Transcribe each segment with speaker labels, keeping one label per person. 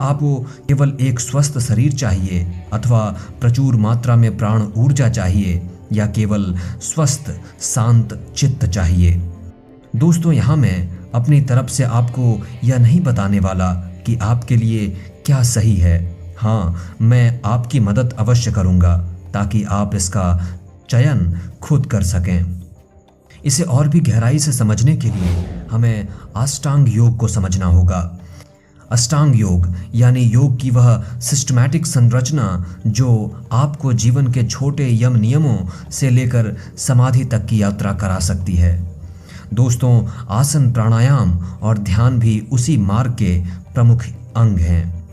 Speaker 1: आपको केवल एक स्वस्थ शरीर चाहिए अथवा प्रचुर मात्रा में प्राण ऊर्जा चाहिए या केवल स्वस्थ शांत चित्त चाहिए। दोस्तों, यहाँ मैं अपनी तरफ से आपको यह नहीं बताने वाला कि आपके लिए क्या सही है। हाँ, मैं आपकी मदद अवश्य करूँगा ताकि आप इसका चयन खुद कर सकें। इसे और भी गहराई से समझने के लिए हमें अष्टांग योग को समझना होगा। अष्टांग योग यानी योग की वह सिस्टमैटिक संरचना जो आपको जीवन के छोटे यम नियमों से लेकर समाधि तक की यात्रा करा सकती है। दोस्तों, आसन, प्राणायाम और ध्यान भी उसी मार्ग के प्रमुख अंग हैं।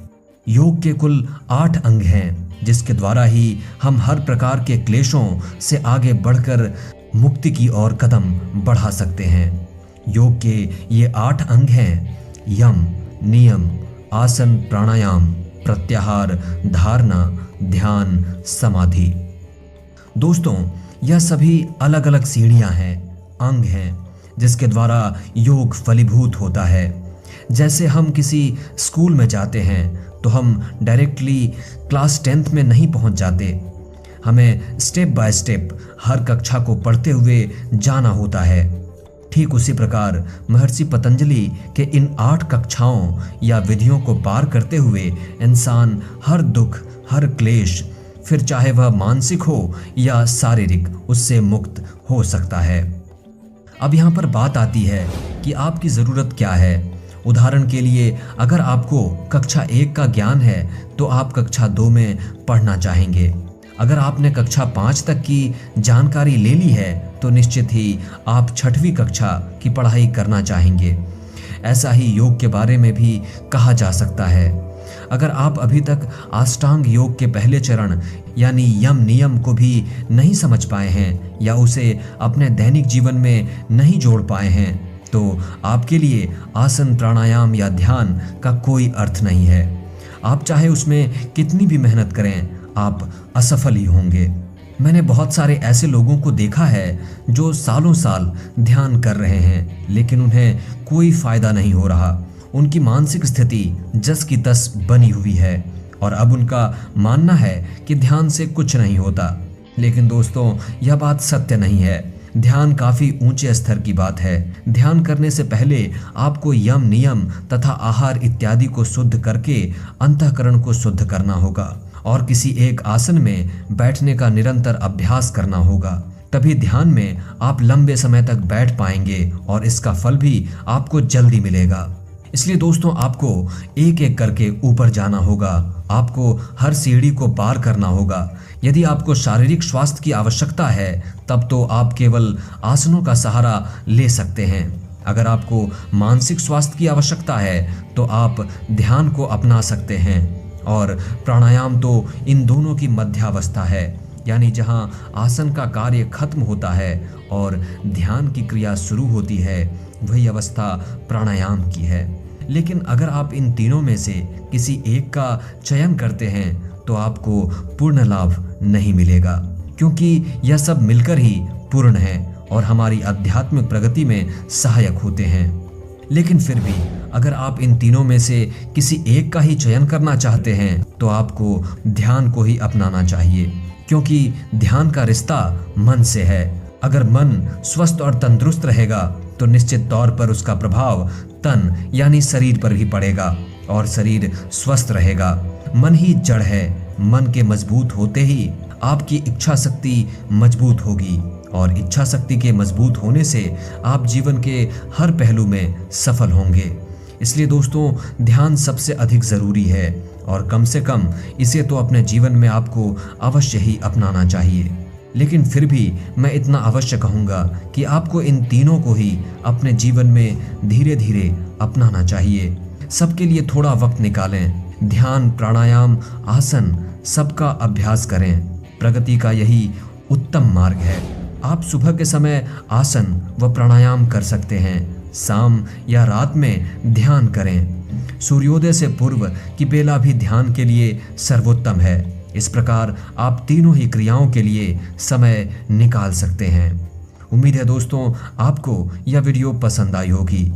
Speaker 1: योग के कुल 8 अंग हैं जिसके द्वारा ही हम हर प्रकार के क्लेशों से आगे बढ़कर मुक्ति की ओर कदम बढ़ा सकते हैं। योग के ये 8 अंग हैं: यम, नियम, आसन, प्राणायाम, प्रत्याहार, धारणा, ध्यान, समाधि। दोस्तों, यह सभी अलग अलग सीढ़ियां हैं, अंग हैं जिसके द्वारा योग फलीभूत होता है। जैसे हम किसी स्कूल में जाते हैं तो हम डायरेक्टली क्लास 10th में नहीं पहुंच जाते। हमें स्टेप बाय स्टेप हर कक्षा को पढ़ते हुए जाना होता है। ठीक उसी प्रकार महर्षि पतंजलि के इन 8 कक्षाओं या विधियों को पार करते हुए इंसान हर दुख, हर क्लेश, फिर चाहे वह मानसिक हो या शारीरिक, उससे मुक्त हो सकता है। अब यहाँ पर बात आती है कि आपकी ज़रूरत क्या है। उदाहरण के लिए, अगर आपको कक्षा 1 का ज्ञान है तो आप कक्षा 2 में पढ़ना चाहेंगे। अगर आपने कक्षा 5 तक की जानकारी ले ली है तो निश्चित ही आप 6वीं कक्षा की पढ़ाई करना चाहेंगे। ऐसा ही योग के बारे में भी कहा जा सकता है। अगर आप अभी तक अष्टांग योग के पहले चरण यानी यम नियम को भी नहीं समझ पाए हैं या उसे अपने दैनिक जीवन में नहीं जोड़ पाए हैं तो आपके लिए आसन, प्राणायाम या ध्यान का कोई अर्थ नहीं है। आप चाहे उसमें कितनी भी मेहनत करें, आप असफल ही होंगे। मैंने बहुत सारे ऐसे लोगों को देखा है जो सालों साल ध्यान कर रहे हैं लेकिन उन्हें कोई फायदा नहीं हो रहा। उनकी मानसिक स्थिति जस की तस बनी हुई है और अब उनका मानना है कि ध्यान से कुछ नहीं होता। लेकिन दोस्तों, यह बात सत्य नहीं है। ध्यान काफी ऊंचे स्तर की बात है। ध्यान करने से पहले आपको यम, नियम तथा आहार इत्यादि को शुद्ध करके अंतःकरण को शुद्ध करना होगा और किसी एक आसन में बैठने का निरंतर अभ्यास करना होगा। तभी ध्यान में आप लंबे समय तक बैठ पाएंगे और इसका फल भी आपको जल्दी मिलेगा। इसलिए दोस्तों, आपको एक एक करके ऊपर जाना होगा। आपको हर सीढ़ी को पार करना होगा। यदि आपको शारीरिक स्वास्थ्य की आवश्यकता है तब तो आप केवल आसनों का सहारा ले सकते हैं। अगर आपको मानसिक स्वास्थ्य की आवश्यकता है तो आप ध्यान को अपना सकते हैं और प्राणायाम तो इन दोनों की मध्यावस्था है, यानी जहां आसन का कार्य खत्म होता है और ध्यान की क्रिया शुरू होती है, वही अवस्था प्राणायाम की है। लेकिन अगर आप इन तीनों में से किसी एक का चयन करते हैं तो आपको पूर्ण लाभ नहीं मिलेगा, क्योंकि यह सब मिलकर ही पूर्ण है और हमारी आध्यात्मिक प्रगति में सहायक होते हैं। लेकिन फिर भी अगर आप इन तीनों में से किसी एक का ही चयन करना चाहते हैं तो आपको ध्यान को ही अपनाना चाहिए, क्योंकि ध्यान का रिश्ता मन से है। अगर मन स्वस्थ और तंदुरुस्त रहेगा तो निश्चित तौर पर उसका प्रभाव तन यानी शरीर पर भी पड़ेगा और शरीर स्वस्थ रहेगा। मन ही जड़ है। मन के मजबूत होते ही आपकी इच्छा शक्ति मजबूत होगी और इच्छा शक्ति के मजबूत होने से आप जीवन के हर पहलू में सफल होंगे। इसलिए दोस्तों, ध्यान सबसे अधिक ज़रूरी है और कम से कम इसे तो अपने जीवन में आपको अवश्य ही अपनाना चाहिए। लेकिन फिर भी मैं इतना अवश्य कहूँगा कि आपको इन तीनों को ही अपने जीवन में धीरे धीरे अपनाना चाहिए। सबके लिए थोड़ा वक्त निकालें। ध्यान, प्राणायाम, आसन सबका अभ्यास करें। प्रगति का यही उत्तम मार्ग है। आप सुबह के समय आसन व प्राणायाम कर सकते हैं। शाम या रात में ध्यान करें। सूर्योदय से पूर्व की बेला भी ध्यान के लिए सर्वोत्तम है। इस प्रकार आप तीनों ही क्रियाओं के लिए समय निकाल सकते हैं। उम्मीद है दोस्तों, आपको यह वीडियो पसंद आई होगी।